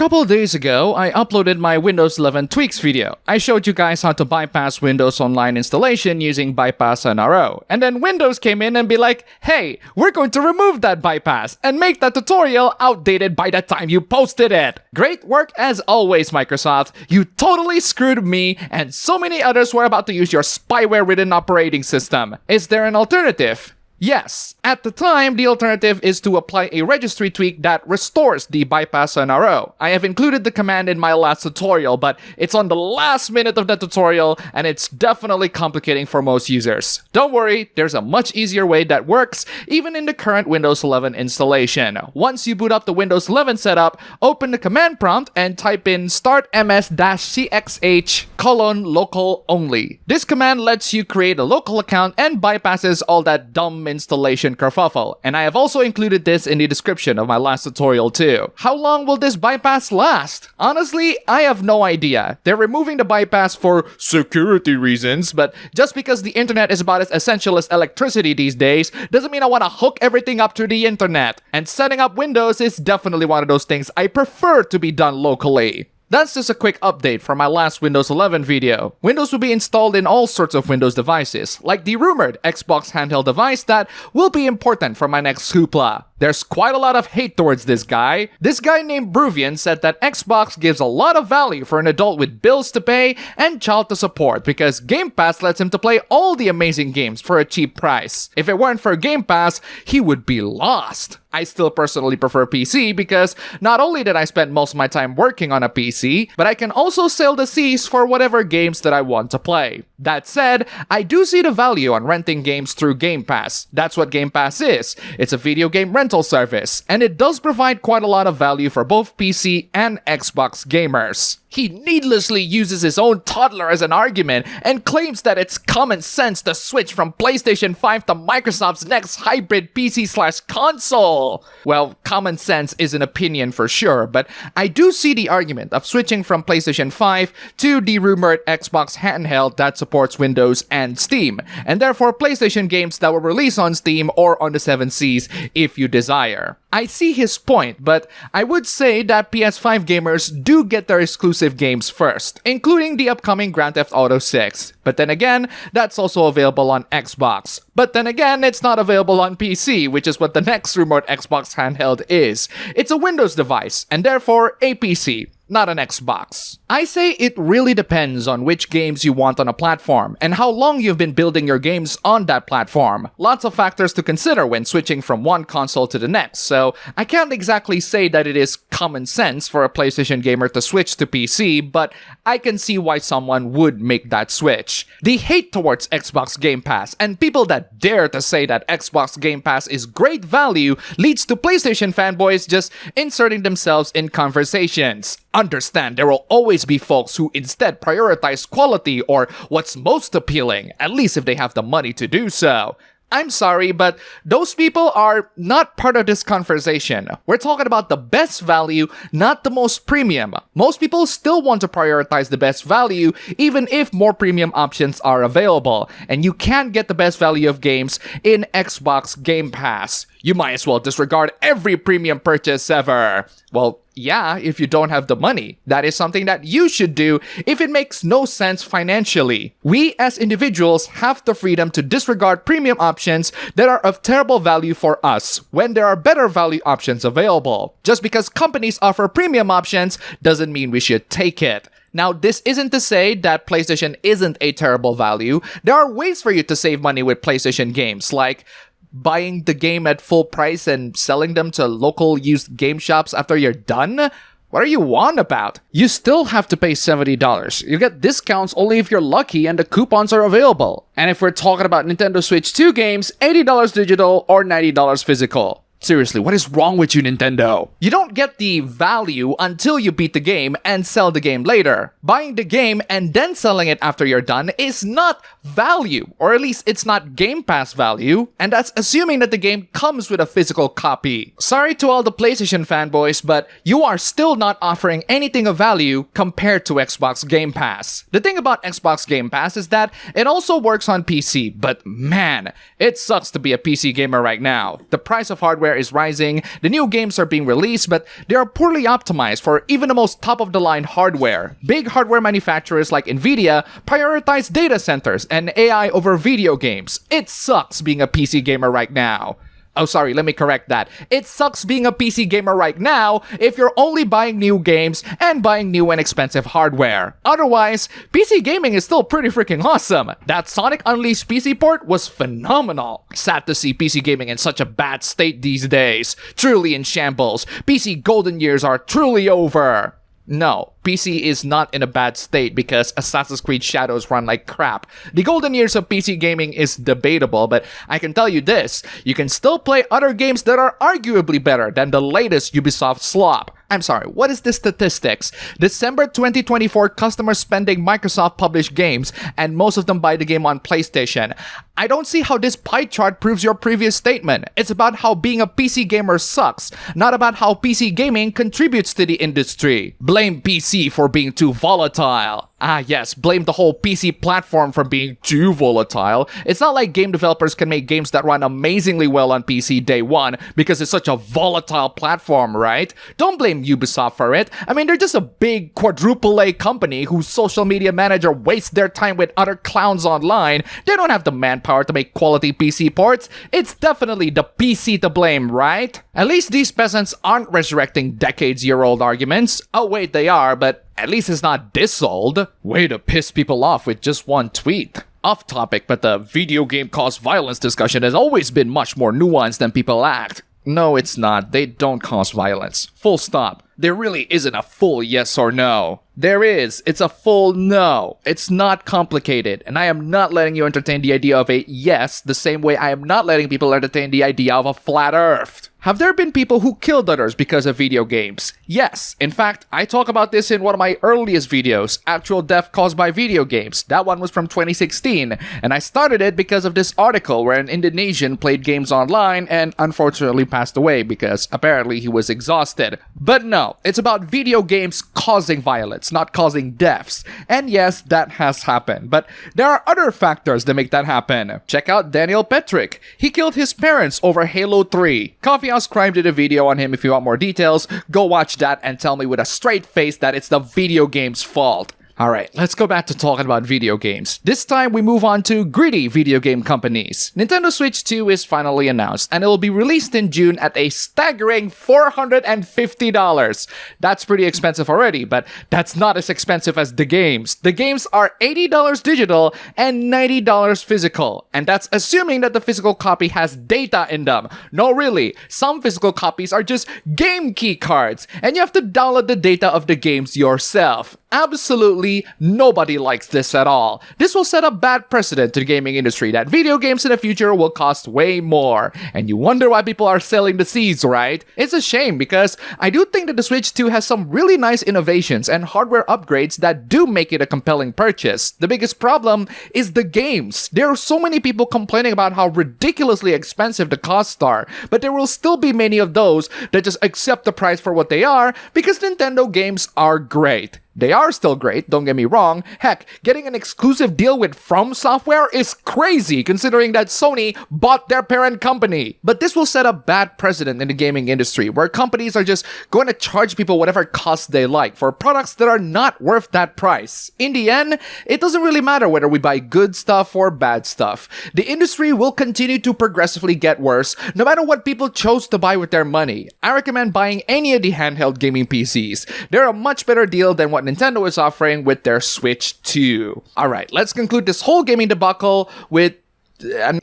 couple of days ago, I uploaded my Windows 11 tweaks video. I showed you guys how to bypass Windows Online installation using bypass NRO. And then Windows came in and be like, hey, we're going to remove that bypass and make that tutorial outdated by the time you posted it. Great work as always, Microsoft. You totally screwed me and so many others who are about to use your spyware-ridden operating system. Is there an alternative? Yes, at the time, the alternative is to apply a registry tweak that restores the bypass NRO. I have included the command in my last tutorial, but it's on the last minute of the tutorial, and it's definitely complicating for most users. Don't worry, there's a much easier way that works, even in the current Windows 11 installation. Once you boot up the Windows 11 setup, open the command prompt and type in start ms-cxh:/local only. This command lets you create a local account and bypasses all that dumb installation kerfuffle, and I have also included this in the description of my last tutorial too. How long will this bypass last? Honestly, I have no idea. They're removing the bypass for security reasons, but just because the internet is about as essential as electricity these days doesn't mean I want to hook everything up to the internet. And setting up Windows is definitely one of those things I prefer to be done locally. That's just a quick update from my last Windows 11 video. Windows will be installed in all sorts of Windows devices, like the rumored Xbox handheld device that will be important for my next hoopla. There's quite a lot of hate towards this guy. This guy named Bruvian said that Xbox gives a lot of value for an adult with bills to pay and child to support because Game Pass lets him to play all the amazing games for a cheap price. If it weren't for Game Pass, he would be lost. I still personally prefer PC because not only did I spend most of my time working on a PC, but I can also sail the seas for whatever games that I want to play. That said, I do see the value on renting games through Game Pass. That's what Game Pass is. It's a video game rental service, and it does provide quite a lot of value for both PC and Xbox gamers. He needlessly uses his own toddler as an argument and claims that it's common sense to switch from PlayStation 5 to Microsoft's next hybrid PC/console. Well, common sense is an opinion for sure, but I do see the argument of switching from PlayStation 5 to the rumored Xbox handheld that supports Windows and Steam, and therefore PlayStation games that will release on Steam or on the 7 Seas if you desire. I see his point, but I would say that PS5 gamers do get their exclusive games first, including the upcoming Grand Theft Auto 6. But then again, that's also available on Xbox. But then again, it's not available on PC, which is what the next rumored Xbox handheld is. It's a Windows device, and therefore a PC, not an Xbox. I say it really depends on which games you want on a platform and how long you've been building your games on that platform. Lots of factors to consider when switching from one console to the next, so I can't exactly say that it is common sense for a PlayStation gamer to switch to PC, but I can see why someone would make that switch. The hate towards Xbox Game Pass and people that dare to say that Xbox Game Pass is great value leads to PlayStation fanboys just inserting themselves in conversations. Understand, there will always be folks who instead prioritize quality or what's most appealing, at least if they have the money to do so. I'm sorry, but those people are not part of this conversation. We're talking about the best value, not the most premium. Most people still want to prioritize the best value, even if more premium options are available. And you can't get the best value of games in Xbox Game Pass. You might as well disregard every premium purchase ever. Well, yeah, if you don't have the money. That is something that you should do if it makes no sense financially. We as individuals have the freedom to disregard premium options that are of terrible value for us when there are better value options available. Just because companies offer premium options doesn't mean we should take it. Now, this isn't to say that PlayStation isn't a terrible value. There are ways for you to save money with PlayStation games, like buying the game at full price and selling them to local used game shops after you're done? What are you on about? You still have to pay $70. You get discounts only if you're lucky and the coupons are available. And if we're talking about Nintendo Switch 2 games, $80 digital or $90 physical. Seriously, what is wrong with you, Nintendo? You don't get the value until you beat the game and sell the game later. Buying the game and then selling it after you're done is not value, or at least it's not Game Pass value, and that's assuming that the game comes with a physical copy. Sorry to all the PlayStation fanboys, but you are still not offering anything of value compared to Xbox Game Pass. The thing about Xbox Game Pass is that it also works on PC, but man, it sucks to be a PC gamer right now. The price of hardware hardware is rising, the new games are being released, but they are poorly optimized for even the most top-of-the-line hardware. Big hardware manufacturers like Nvidia prioritize data centers and AI over video games. It sucks being a PC gamer right now. Oh, sorry, let me correct that. It sucks being a PC gamer right now if you're only buying new games and buying new and expensive hardware. Otherwise, PC gaming is still pretty freaking awesome. That Sonic Unleashed PC port was phenomenal. Sad to see PC gaming in such a bad state these days. Truly in shambles. PC golden years are truly over. No, PC is not in a bad state because Assassin's Creed Shadows run like crap. The golden years of PC gaming is debatable, but I can tell you this, you can still play other games that are arguably better than the latest Ubisoft slop. I'm sorry, what is the statistics? December 2024 customers spending Microsoft published games, and most of them buy the game on PlayStation. I don't see how this pie chart proves your previous statement. It's about how being a PC gamer sucks, not about how PC gaming contributes to the industry. Blame PC for being too volatile. Ah yes, blame the whole PC platform for being too volatile. It's not like game developers can make games that run amazingly well on PC day one because it's such a volatile platform, right? Don't blame Ubisoft for it. I mean, they're just a big quadruple A company whose social media manager wastes their time with other clowns online. They don't have the manpower to make quality PC ports. It's definitely the PC to blame, right? At least these peasants aren't resurrecting decades-year-old arguments. Oh wait, they are, but at least it's not this old. Way to piss people off with just one tweet. Off topic, but the video game cause violence discussion has always been much more nuanced than people act. No, it's not. They don't cause violence. Full stop. There really isn't a full yes or no. There is. It's a full no. It's not complicated. And I am not letting you entertain the idea of a yes the same way I am not letting people entertain the idea of a flat earth. Have there been people who killed others because of video games? Yes. In fact, I talk about this in one of my earliest videos, Actual Death Caused by Video Games. That one was from 2016, and I started it because of this article where an Indonesian played games online and unfortunately passed away because apparently he was exhausted. But no, it's about video games causing violence, not causing deaths. And yes, that has happened, but there are other factors that make that happen. Check out Daniel Petrick. He killed his parents over Halo 3. Coffee House Crime did a video on him if you want more details. Go watch that and tell me with a straight face that it's the video game's fault. Alright, let's go back to talking about video games. This time we move on to greedy video game companies. Nintendo Switch 2 is finally announced, and it will be released in June at a staggering $450. That's pretty expensive already, but that's not as expensive as the games. The games are $80 digital and $90 physical, and that's assuming that the physical copy has data in them. No, really, some physical copies are just game key cards, and you have to download the data of the games yourself. Absolutely nobody likes this at all. This will set a bad precedent to the gaming industry that video games in the future will cost way more. And you wonder why people are selling the seeds, right? It's a shame because I do think that the Switch 2 has some really nice innovations and hardware upgrades that do make it a compelling purchase. The biggest problem is the games. There are so many people complaining about how ridiculously expensive the costs are, but there will still be many of those that just accept the price for what they are because Nintendo games are great. They are still great, don't get me wrong. Heck, getting an exclusive deal with From Software is crazy considering that Sony bought their parent company. But this will set a bad precedent in the gaming industry where companies are just going to charge people whatever cost they like for products that are not worth that price. In the end, it doesn't really matter whether we buy good stuff or bad stuff. The industry will continue to progressively get worse no matter what people chose to buy with their money. I recommend buying any of the handheld gaming PCs. They're a much better deal than what Nintendo is offering with their Switch 2. Alright, let's conclude this whole gaming debacle with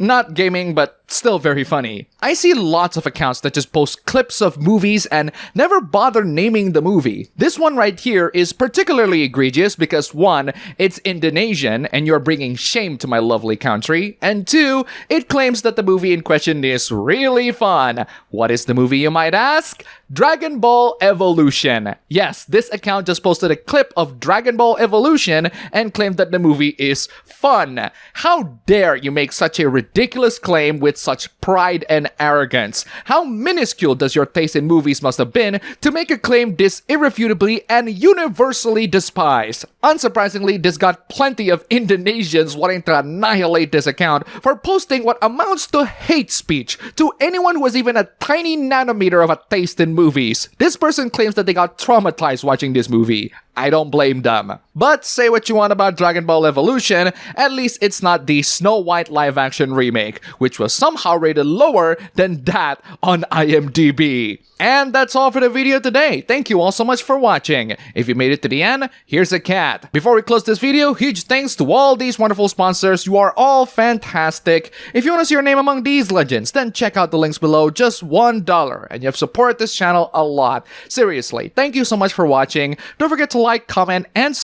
not gaming, but still very funny. I see lots of accounts that just post clips of movies and never bother naming the movie. This one right here is particularly egregious because 1, it's Indonesian and you're bringing shame to my lovely country, and 2, it claims that the movie in question is really fun. What is the movie, you might ask? Dragon Ball Evolution. Yes, this account just posted a clip of Dragon Ball Evolution and claimed that the movie is fun. How dare you make such a ridiculous claim with such pride and arrogance? How minuscule does your taste in movies must have been to make a claim this irrefutably and universally despised? Unsurprisingly, this got plenty of Indonesians wanting to annihilate this account for posting what amounts to hate speech to anyone who has even a tiny nanometer of a taste in movies. This person claims that they got traumatized watching this movie. I don't blame them. But say what you want about Dragon Ball Evolution, at least it's not the Snow White live-action remake, which was somehow rated lower than that on IMDb. And that's all for the video today. Thank you all so much for watching. If you made it to the end, here's a cat. Before we close this video, huge thanks to all these wonderful sponsors. You are all fantastic. If you want to see your name among these legends, then check out the links below. Just $1, and you have supported this channel a lot. Seriously, thank you so much for watching. Don't forget to like, comment, and